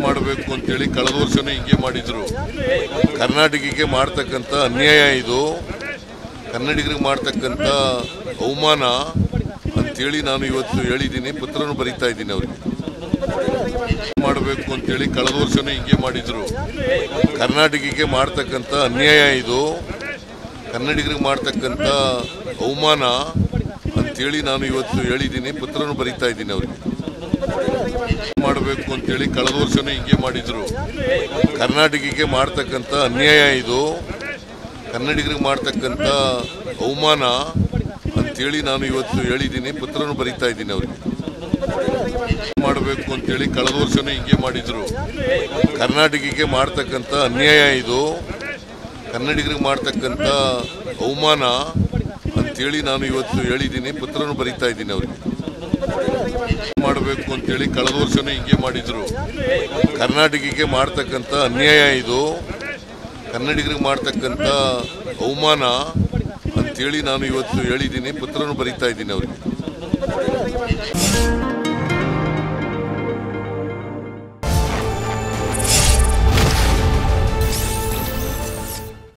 ಮಾಡಬೇಕು ಅಂತೇಳಿ ಕಳೆದ ವರ್ಷನೂ ಹಿಂಗೆ ಮಾಡಿದ್ರು. ಕರ್ನಾಟಕಕ್ಕೆ ಮಾಡ್ತಕ್ಕಂಥ ಅನ್ಯಾಯ ಇದು, ಕನ್ನಡಿಗರಿಗೆ ಮಾಡ್ತಕ್ಕಂಥ ಅವಮಾನ ಅಂತೇಳಿ ನಾನು ಇವತ್ತು ಹೇಳಿದ್ದೀನಿ, ಪತ್ರನೂ ಬರೀತಾ ಇದ್ದೀನಿ ಅವರಿಗೆ. ಮಾಡಬೇಕು ಅಂತೇಳಿ ಕಳೆದ ವರ್ಷನೂ ಹಿಂಗೆ ಮಾಡಿದ್ರು. ಕರ್ನಾಟಕಕ್ಕೆ ಮಾಡ್ತಕ್ಕಂಥ ಅನ್ಯಾಯ ಇದು, ಕನ್ನಡಿಗರಿಗೆ ಮಾಡ್ತಕ್ಕಂಥ ಅವಮಾನ ಅಂತೇಳಿ ನಾನು ಇವತ್ತು ಹೇಳಿದ್ದೀನಿ, ಪತ್ರನೂ ಬರೀತಾ ಇದ್ದೀನಿ ಅವರಿಗೆ. ಮಾಡಬೇಕು ಅಂತೇಳಿ ಕಳೆದ ವರ್ಷನೂ ಹಿಂಗೆ ಮಾಡಿದ್ರು. ಕರ್ನಾಟಕಕ್ಕೆ ಮಾಡ್ತಕ್ಕಂಥ ಅನ್ಯಾಯ ಇದು, ಕನ್ನಡಿಗರಿಗೆ ಮಾಡ್ತಕ್ಕಂಥ ಅವಮಾನ ಅಂತೇಳಿ ನಾನು ಇವತ್ತು ಹೇಳಿದ್ದೀನಿ, ಪತ್ರನೂ ಬರೀತಾ ಇದ್ದೀನಿ ಅವರಿಗೆ. ಮಾಡಬೇಕು ಅಂತೇಳಿ ಕಳೆದ ವರ್ಷನೂ ಹಿಂಗೆ ಮಾಡಿದ್ರು. ಕರ್ನಾಟಕಕ್ಕೆ ಮಾಡ್ತಕ್ಕಂಥ ಅನ್ಯಾಯ ಇದು, ಕನ್ನಡಿಗರಿಗೆ ಮಾಡ್ತಕ್ಕಂಥ ಅವಮಾನ ಅಂತೇಳಿ ನಾನು ಇವತ್ತು ಹೇಳಿದ್ದೀನಿ, ಪತ್ರನೂ ಬರೀತಾ ಇದ್ದೀನಿ ಅವರಿಗೆ. ಮಾಡಬೇಕು ಅಂತೇಳಿ ಕಳೆದ ವರ್ಷನೂ ಹಿಂಗೆ ಮಾಡಿದ್ರು. ಕರ್ನಾಟಕಕ್ಕೆ ಮಾಡ್ತಕ್ಕಂಥ ಅನ್ಯಾಯ ಇದು, ಕನ್ನಡಿಗರಿಗೆ ಮಾಡ್ತಕ್ಕಂಥ ಅವಮಾನ ಅಂತೇಳಿ ನಾನು ಇವತ್ತು ಹೇಳಿದ್ದೀನಿ, ಪತ್ರನೂ ಬರೀತಾ ಇದ್ದೀನಿ ಅವರಿಗೆ.